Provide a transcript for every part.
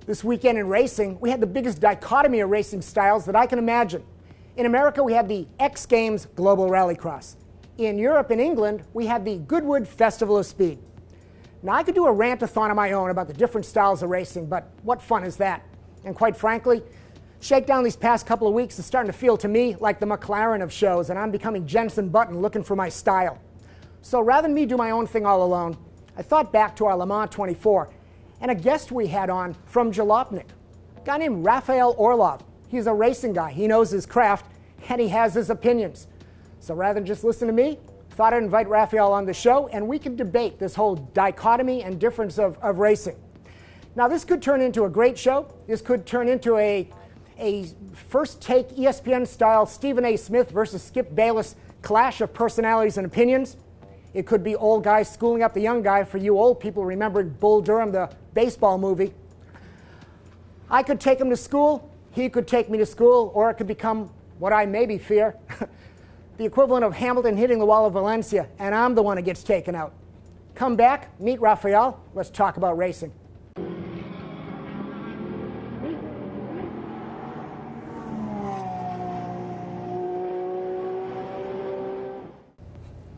This weekend in racing, we had the biggest dichotomy of racing styles that I can imagine. In America, we had the X Games Global Rallycross. In Europe and England, we had the Goodwood Festival of Speed. Now, I could do a rant-a-thon of my own about the different styles of racing, but what fun is that? And quite frankly, ShakeDown these past couple of weeks is starting to feel to me like the McLaren of shows, and I'm becoming Jensen Button looking for my style. So rather than me do my own thing all alone, I thought back to our Le Mans 24 and a guest we had on from Jalopnik, a guy named Raphael Orlove. He's a racing guy. He knows his craft, and he has his opinions. So rather than just listen to me, thought I'd invite Raphael on the show, and we could debate this whole dichotomy and difference of racing. Now, this could turn into a great show. This could turn into a first take ESPN-style Stephen A. Smith versus Skip Bayless clash of personalities and opinions. It could be old guys schooling up the young guy for you old people remembering Bull Durham, the baseball movie. I could take him to school, he could take me to school, or it could become what I maybe fear, the equivalent of Hamilton hitting the wall of Valencia, and I'm the one who gets taken out. Come back, meet Raphael, let's talk about racing.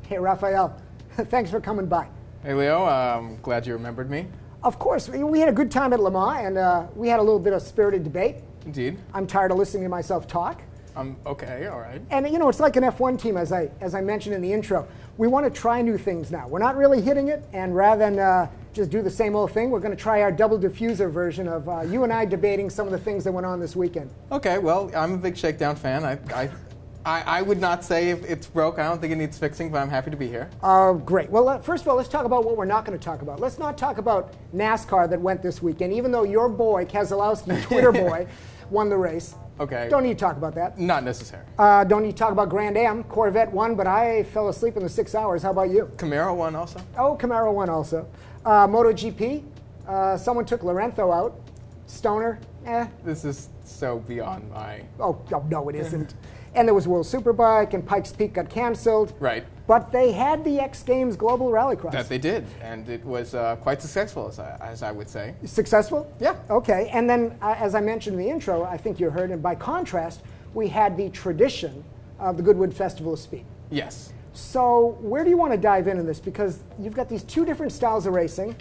Hey, Raphael. Thanks for coming by. Hey, Leo. I'm glad you remembered me. Of course. We had a good time at Le Mans, and we had a little bit of spirited debate. Indeed. I'm tired of listening to myself talk. Okay, all right. And, you know, it's like an F1 team, as I mentioned in the intro. We want to try new things now. We're not really hitting it, and rather than just do the same old thing, we're going to try our double diffuser version of you and I debating some of the things that went on this weekend. Okay, well, I'm a big ShakeDown fan. I would not say if it's broke. I don't think it needs fixing, but I'm happy to be here. Great. Well, first of all, let's talk about what we're not going to talk about. Let's not talk about NASCAR that went this weekend, even though your boy, Keselowski, Twitter boy, won the race. Okay. Don't need to talk about that. Not necessary. Don't need to talk about Grand Am. Corvette won, but I fell asleep in the 6 hours. How about you? Camaro won also. Oh, Camaro won also. MotoGP, someone took Lorenzo out. Stoner, This is so beyond my... Oh, no, it isn't. And there was World Superbike, and Pikes Peak got canceled. Right. But they had the X Games Global Rallycross. That they did, and it was quite successful, as I would say. Successful? Yeah. Okay, and then as I mentioned in the intro, I think you heard, and by contrast, we had the tradition of the Goodwood Festival of Speed. Yes. So where do you want to dive into this? Because you've got these two different styles of racing,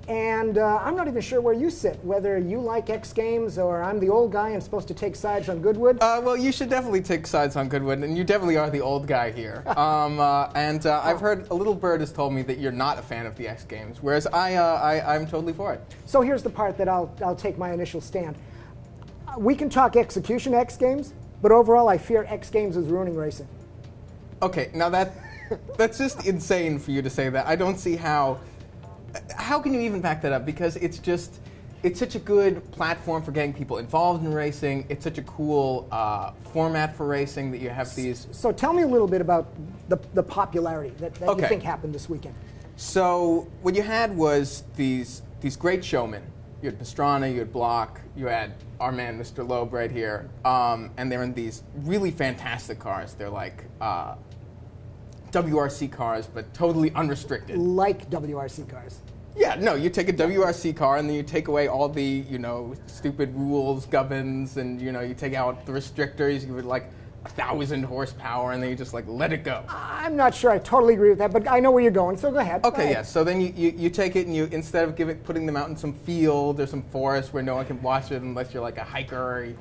and I'm not even sure where you sit, whether you like X Games or I'm the old guy and supposed to take sides on Goodwood. Well, you should definitely take sides on Goodwood, and you definitely are the old guy here. I've heard a little bird has told me that you're not a fan of the X Games, whereas I'm totally for it. So here's the part that I'll take my initial stand. We can talk execution X Games, but overall I fear X Games is ruining racing. Okay, now that's just insane for you to say that. I don't see how can you even back that up? Because it's such a good platform for getting people involved in racing. It's such a cool format for racing that you have these. So tell me a little bit about the popularity that you think happened this weekend. So what you had was these great showmen. You had Pastrana, you had Block, you had our man Mr. Loeb right here, and they're in these really fantastic cars. They're like WRC cars, but totally unrestricted. Like WRC cars. Yeah, no, you take a WRC car and then you take away all the, stupid rules, gubbins, and, you take out the restrictors, you give it like 1,000 horsepower, and then you just like let it go. I'm not sure I totally agree with that, but I know where you're going, so go ahead. Okay, yeah, so then you take it and you, instead of putting them out in some field or some forest where no one can watch it unless you're like a hiker, or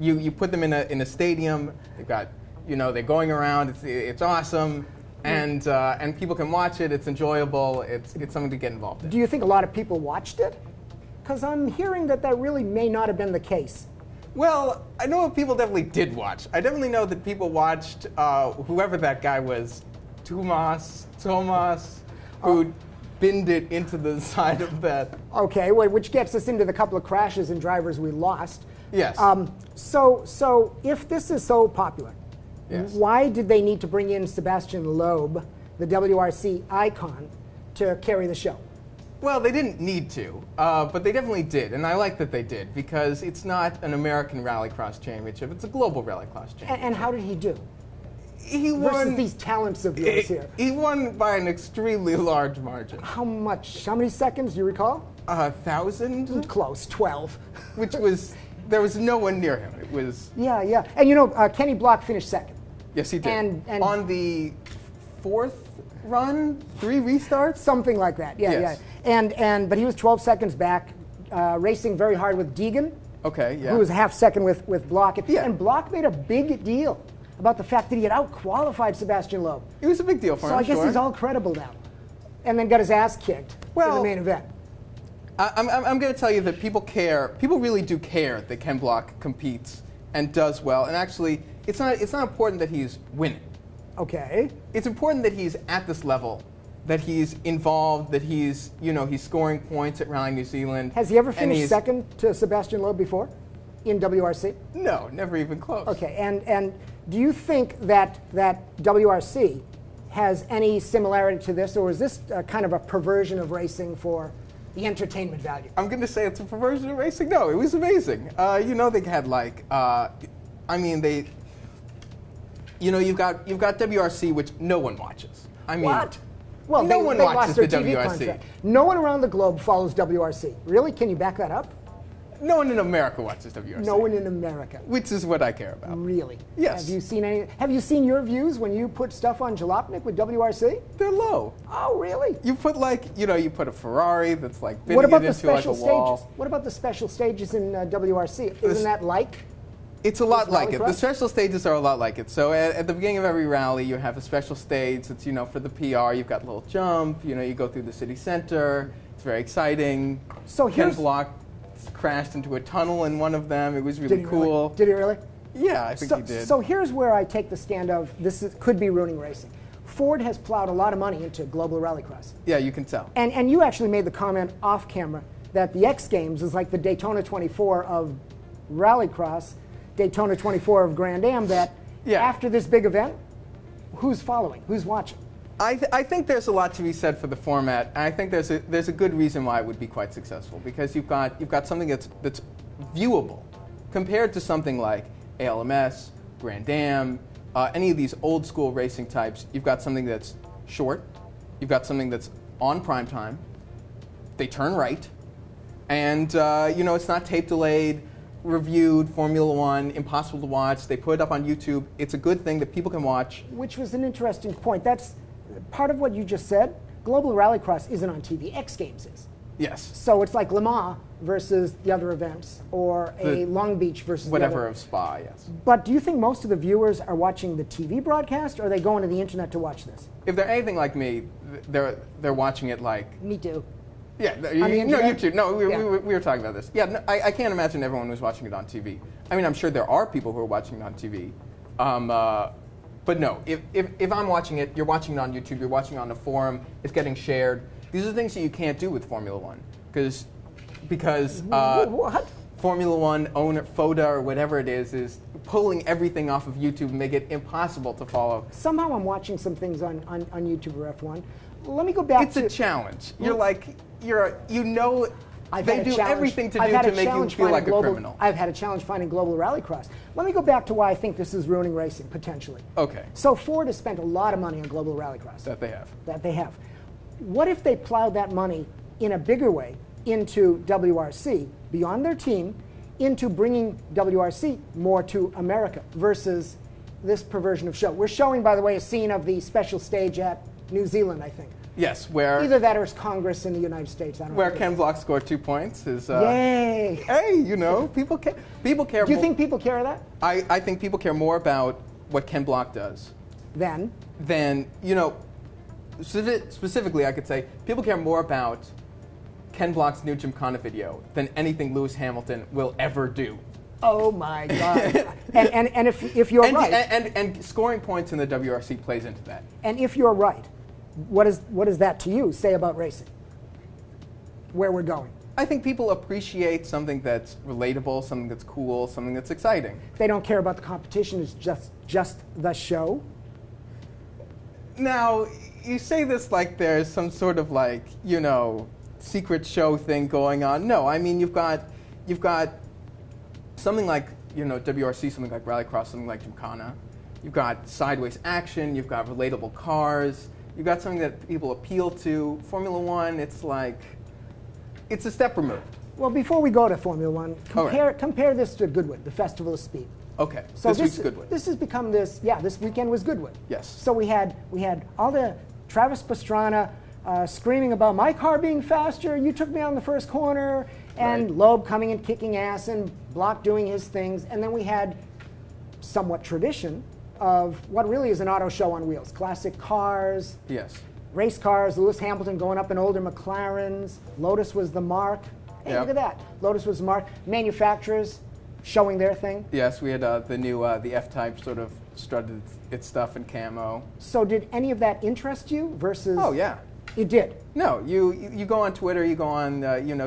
you put them in a stadium. They've got, they're going around, it's awesome. And people can watch it. It's enjoyable. It's something to get involved in. Do you think a lot of people watched it? Because I'm hearing that really may not have been the case. Well, I know people definitely did watch. I definitely know that people watched whoever that guy was, Tomas, who binned it into the side of that. Okay, which gets us into the couple of crashes and drivers we lost. Yes. So if this is so popular, yes, why did they need to bring in Sebastian Loeb, the WRC icon, to carry the show? Well, they didn't need to, but they definitely did, and I like that they did, because it's not an American Rallycross championship, it's a global Rallycross championship. And how did he do? He won. Versus these talents of yours here. He won by an extremely large margin. How much? How many seconds, do you recall? 1,000, Close, 12. which was, there was no one near him. It was. Yeah, yeah. And you know, Kenny Block finished second. Yes, he did. And on the 4th run, 3 restarts? Something like that, yeah, Yes. yeah. But he was 12 seconds back, racing very hard with Deegan, Okay, yeah. who was a half second with Block. Yeah. And Block made a big deal about the fact that he had out-qualified Sebastian Loeb. It was a big deal for him, So I guess sure. he's all credible now. And then got his ass kicked in the Well, main event. I'm going to tell you that people care. People really do care that Ken Block competes and does well. And actually, it's not important that he's winning. Okay. It's important that he's at this level, that he's involved, that he's scoring points at Rally New Zealand. Has he ever and finished second to Sebastian Loeb before in WRC? No, never even close. Okay, and do you think that WRC has any similarity to this, or is this kind of a perversion of racing for the entertainment value? I'm going to say it's a perversion of racing. No, it was amazing. They had like, you've got WRC, which no one watches. I mean, What? Well, no they one lost watches their the TV WRC. contract. No one around the globe follows WRC. Really? Can you back that up? No one in America watches WRC. No one in America. Which is what I care about. Really? Yes. Have you seen your views when you put stuff on Jalopnik with WRC? They're low. Oh, really? You put you put a Ferrari that's like What fitting about it the into like a special wall. stages? What about the special stages in WRC? Isn't that like? It's a lot like it. The RallyCross? special stages are a lot like it. So at the beginning of every rally, you have a special stage that's, for the PR. You've got a little jump. You go through the city center. It's very exciting. So Ken here's Block crashed into a tunnel in one of them. It was Did really he cool. Really? Did he really? Yeah, I think he did. So here's where I take the stand of could be ruining racing. Ford has plowed a lot of money into global rallycross. Yeah, you can tell. And you actually made the comment off camera that the X Games is like the Daytona 24 of rallycross, Daytona 24 of Grand Am, that Yeah. after this big event, who's following? Who's watching? I think there's a lot to be said for the format, and I think there's a good reason why it would be quite successful, because you've got something that's viewable compared to something like ALMS, Grand Am, any of these old school racing types. You've got something that's short, you've got something that's on prime time, they turn right, and it's not tape delayed, reviewed, Formula One, impossible to watch. They put it up on YouTube. It's a good thing that people can watch. Which was an interesting point. That's part of what you just said. Global Rallycross isn't on TV. X Games is. Yes. So it's like Le Mans versus the other events, or a Long Beach versus whatever the other. of Spa, yes. But do you think most of the viewers are watching the TV broadcast, or are they going to the internet to watch this? If they're anything like me, they're watching it like. Me too. Yeah, the internet? YouTube. No, we Yeah. were talking about this. Yeah, no, I can't imagine everyone was watching it on TV. I mean, I'm sure there are people who are watching it on TV. But no, if I'm watching it, you're watching it on YouTube, you're watching it on a forum, it's getting shared. These are things that you can't do with Formula One. Because What? Formula One owner, FODA, or whatever it is pulling everything off of YouTube and make it impossible to follow. Somehow I'm watching some things on YouTube or F1. Let me go back It's to... a challenge. You're like, they I've had a do challenge- everything to I've do had a to make you challenge feel like finding a criminal. I've had a challenge finding global rallycross. Let me go back to why I think this is ruining racing, potentially. Okay, So Ford has spent a lot of money on global rallycross. that they have. That they have. What if they plowed that money in a bigger way into WRC, beyond their team, into bringing WRC more to America versus this perversion of show? We're showing, by the way, a scene of the special stage at New Zealand, I think. Yes, where Either that or it's Congress in the United States. I don't where know. Ken Block scored 2 points is. Yay! Hey, people care. People care. Do you think people care that? I think people care more about what Ken Block does Then? than specifically. I could say people care more about Ken Block's new Gymkhana video than anything Lewis Hamilton will ever do. Oh my God! and if you're right, And scoring points in the WRC plays into that. and if you're right, what does that to you say about racing? Where we're going? I think people appreciate something that's relatable, something that's cool, something that's exciting. They don't care about the competition. It's just the show. Now, you say this like there's some sort of secret show thing going on. No, I mean you've got something like WRC, something like RallyCross, something like Gymkhana. You've got sideways action. You've got relatable cars. You've got something that people appeal to. Formula One, it's it's a step removed. Well, before we go to Formula One, compare this to Goodwood, the Festival of Speed. Okay, So this week's Goodwood. This has become this, this weekend was Goodwood. Yes. So we had all the Travis Pastrana screaming about my car being faster, you took me on the first corner, and Right. Loeb coming and kicking ass, and Block doing his things. And then we had somewhat tradition of what really is an auto show on wheels. Classic cars, Yes. race cars, Lewis Hamilton going up in older McLarens, Lotus was the mark. Hey, Yep. look at that. Lotus was the mark. Manufacturers showing their thing. Yes, we had the new, the F-Type sort of strutted its stuff in camo. So did any of that interest you versus? Oh, yeah. It did. No, you go on Twitter, you go on,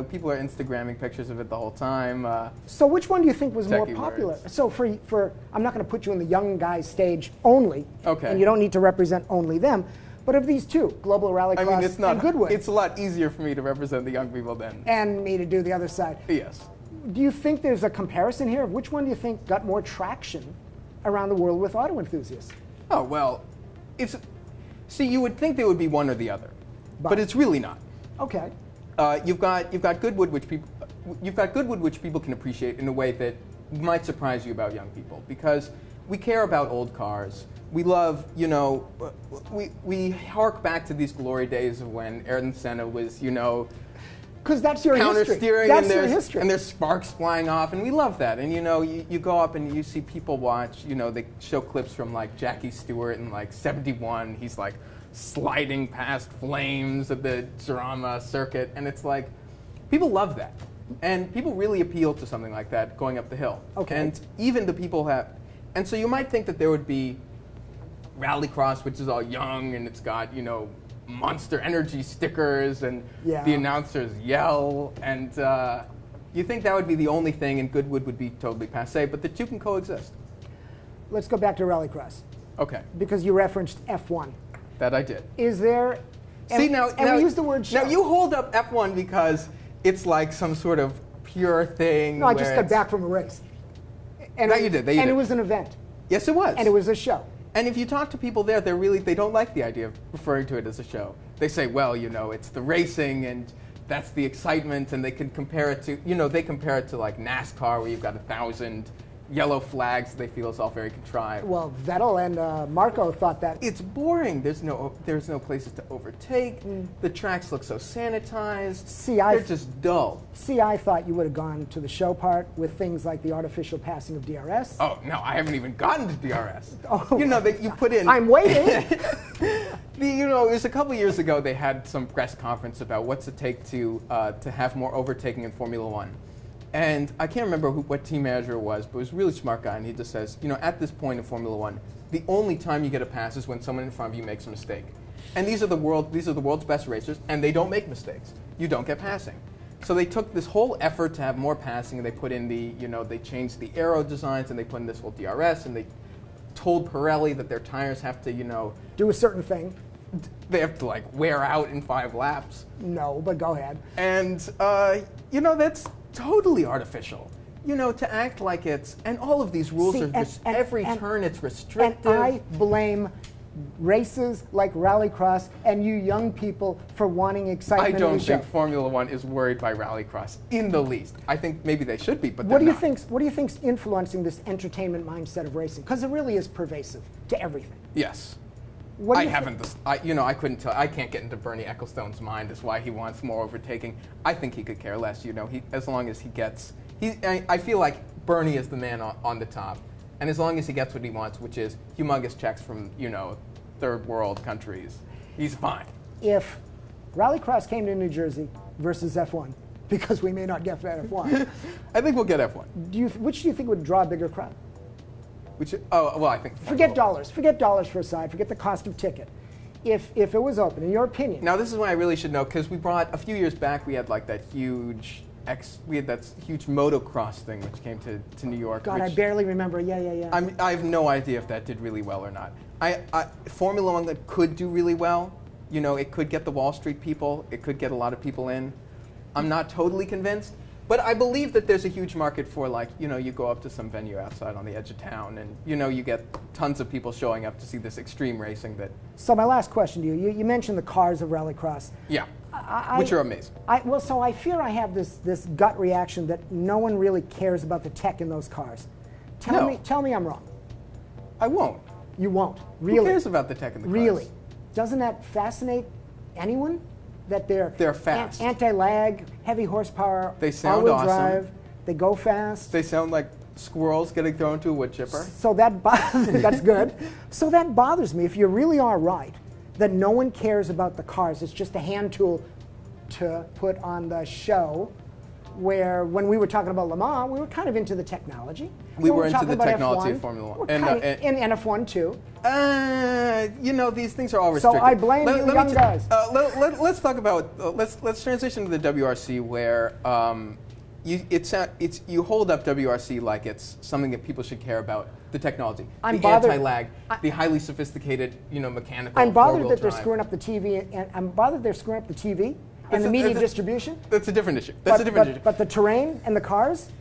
people are Instagramming pictures of it the whole time. So which one do you think was more Techie popular? words. So for I'm not going to put you in the young guys stage only. Okay. And you don't need to represent only them. But of these two, Global RallyCross I mean, it's not. and Goodwood, It's a lot easier for me to represent the young people than. and me to do the other side. Yes. Do you think there's a comparison here? Which one do you think got more traction around the world with auto enthusiasts? Oh well, see, you would think there would be one or the other, but it's really not. Okay. You've got Goodwood, which people can appreciate in a way that might surprise you about young people, because we care about old cars. We love, we hark back to these glory days of when Ayrton Senna was, Because that's your counter history. steering, That's your history. and there's sparks flying off, and we love that. And you go up and you see people watch. They show clips from like Jackie Stewart in like '71. He's like sliding past flames at the Jarama circuit, and it's like people love that, and people really appeal to something like that going up the hill. Okay. And even the people have, and so you might think that there would be RallyCross, which is all young and it's got Monster Energy stickers, and the announcers yell, and you think that would be the only thing, and Goodwood would be totally passé, but the two can coexist. Let's go back to RallyCross, Okay, because you referenced F1. that I did. Is there? See, now we use the word show. Now you hold up F1 because it's like some sort of pure thing. No, I just got back from a race. And That you did. And it was an event. Yes, it was. And it was a show. And if you talk to people there, they don't like the idea of referring to it as a show. They say, well, it's the racing and that's the excitement, and they can compare it to, they compare it to like NASCAR, where you've got 1,000 yellow flags. They feel it's all very contrived. Well, Vettel and Marco thought that. It's boring. There's no places to overtake. The tracks look so sanitized. They're just dull. See, I thought you would have gone to the show part with things like the artificial passing of DRS. Oh no, I haven't even gotten to DRS. Oh, that you put in. I'm waiting. It was a couple years ago. They had some press conference about what's it take to have more overtaking in Formula One. And I can't remember what team manager it was, but it was a really smart guy, and he just says, at this point in Formula One, the only time you get a pass is when someone in front of you makes a mistake. And these are the world's best racers, and they don't make mistakes. You don't get passing. So they took this whole effort to have more passing, and they put in they changed the aero designs, and they put in this whole DRS, and they told Pirelli that their tires have to, Do a certain thing. they have to like wear out in 5 laps. No, but go ahead. And, that's totally artificial. To act like it's, and all of these rules are every turn it's restrictive. And I blame races like RallyCross and you young people for wanting excitement. I don't in the show. think Formula One is worried by RallyCross in the least. I think maybe they should be, but What do you not. think's influencing this entertainment mindset of racing? Because it really is pervasive to everything. Yes. What do I you haven't. I couldn't tell. I can't get into Bernie Ecclestone's mind as why he wants more overtaking. I think he could care less. As long as he gets. I feel like Bernie is the man on the top, and as long as he gets what he wants, which is humongous checks from third world countries, he's fine. If RallyCross came to New Jersey versus F1, because we may not get that F1, I think we'll get F1. which do you think would draw a bigger crowd? I think. Forget dollars. Forget dollars for a side. Forget the cost of ticket. If it was open, in your opinion. Now this is when I really should know, because we brought a few years back. We had like that huge motocross thing which came to New York. God, I barely remember. Yeah. I have no idea if that did really well or not. Formula One that could do really well. It could get the Wall Street people. It could get a lot of people in. I'm not totally convinced. But I believe that there's a huge market for, you go up to some venue outside on the edge of town, and, you get tons of people showing up to see this extreme racing that... So my last question to you, you mentioned the cars of RallyCross. Yeah. which are amazing. Well, so I fear I have this gut reaction that no one really cares about the tech in those cars. Tell me I'm wrong. I won't. You won't. Really? Who cares about the tech in the cars? Really? Doesn't that fascinate anyone? That they're fast. Anti-lag, heavy horsepower, they sound all-wheel awesome. drive, they go fast. They sound like squirrels getting thrown to a wood chipper. So that's good. So that bothers me. If you really are right, that no one cares about the cars, it's just a hand tool to put on the show, where when we were talking about Le Mans, we were kind of into the technology. We were into the about technology F1, of Formula 1. And F1 too. You know, these things are all restricted. So I blame you young guys. Let's talk about, let's transition to the WRC, where you hold up WRC like it's something that people should care about, the technology, the anti-lag, the highly sophisticated, mechanical. I'm bothered that they're drive. screwing up the TV, and I'm bothered they're screwing up the TV and the media distribution. That's a different issue. That's a different issue. But the terrain and the cars,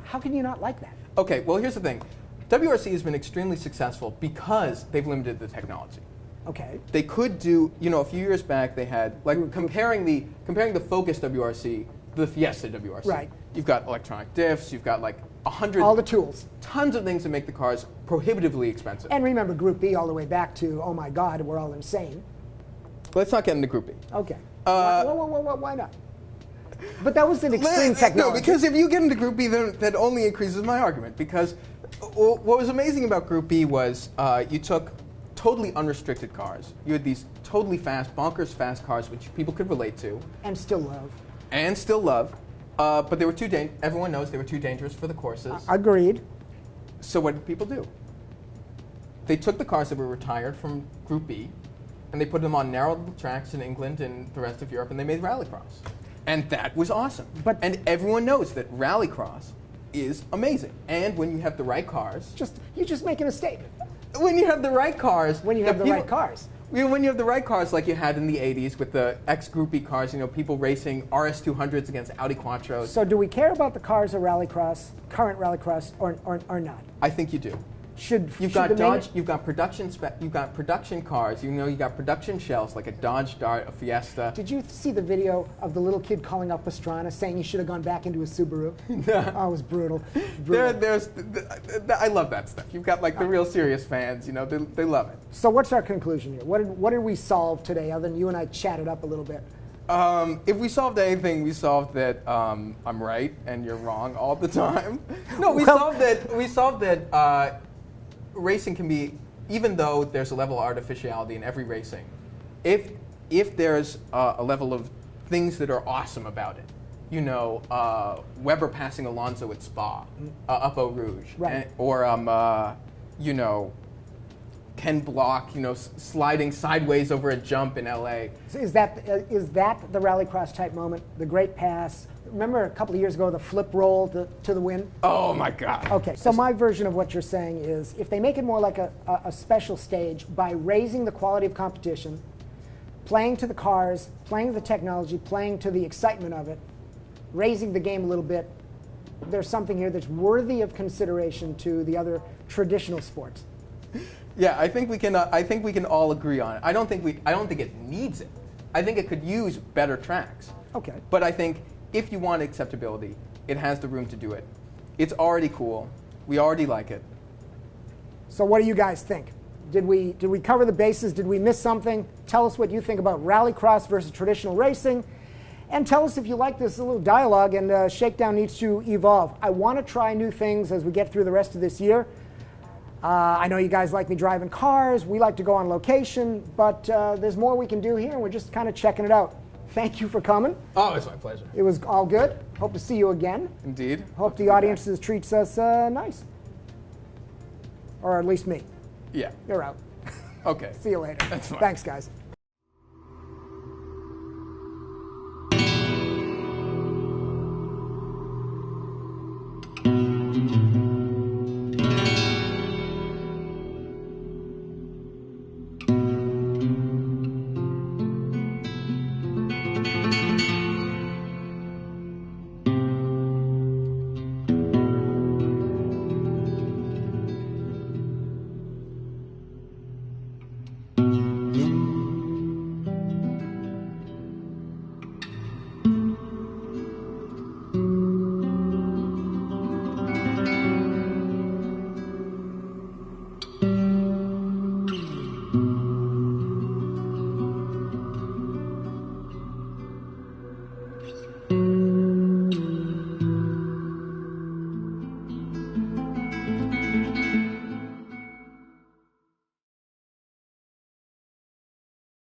how can you not like that? Okay, well, here's the thing. WRC has been extremely successful because they've limited the technology. Okay. They could do, a few years back they had, comparing the Focus WRC to the Fiesta WRC. Right. You've got electronic diffs, you've got like 100. All the tools. Tons of things that make the cars prohibitively expensive. And remember Group B all the way back to, oh my God, we're all insane. Let's not get into Group B. Okay. Why not? But that was an extreme technology. No, because if you get into Group B, then that only increases my argument. Because what was amazing about Group B was you took totally unrestricted cars. You had these totally fast, bonkers fast cars, which people could relate to. And still love. But they were too dangerous. Everyone knows they were too dangerous for the courses. Agreed. So what did people do? They took the cars that were retired from Group B, and they put them on narrow little tracks in England and the rest of Europe, and they made RallyCross. And that was awesome. And everyone knows that RallyCross is amazing. And when you have the right cars... You're just making a statement. When you have the right cars... When you have the right cars. When you have the right cars like you had in the 80s with the ex-Group B cars, people racing RS200s against Audi Quattros. So do we care about the cars of RallyCross, current RallyCross, or not? I think you do. You've got production cars. You got production shells like a Dodge Dart, a Fiesta. Did you see the video of the little kid calling up Pastrana saying he should have gone back into a Subaru? Oh, it was brutal. I love that stuff. You've got like the real serious fans. They love it. So what's our conclusion here? What did we solve today, other than you and I chatted up a little bit? If we solved anything, we solved that I'm right and you're wrong all the time. No, we solved that. Racing can be, even though there's a level of artificiality in every racing, if there's a level of things that are awesome about it, Webber passing Alonso at Spa, up Eau Rouge, right. Or Ken Block, sliding sideways over a jump in LA. So is that the Rallycross type moment, the great pass? Remember a couple of years ago, the flip roll to the win? Oh my God. Okay, so my version of what you're saying is, if they make it more like a special stage by raising the quality of competition, playing to the cars, playing to the technology, playing to the excitement of it, raising the game a little bit, there's something here that's worthy of consideration to the other traditional sports. Yeah, I think we can all agree on it. I don't think it needs it. I think it could use better tracks. Okay. But I think if you want acceptability, it has the room to do it. It's already cool. We already like it. So what do you guys think? Did we cover the bases? Did we miss something? Tell us what you think about Rallycross versus traditional racing. And tell us if you like this little dialogue and Shakedown needs to evolve. I want to try new things as we get through the rest of this year. I know you guys like me driving cars. We like to go on location. But there's more we can do here, and we're just kind of checking it out. Thank you for coming. Oh, it's my pleasure. It was all good. Hope to see you again. Indeed. Hope the audience treats us nice. Or at least me. Yeah. You're out. Okay. See you later. That's fine. Thanks, guys.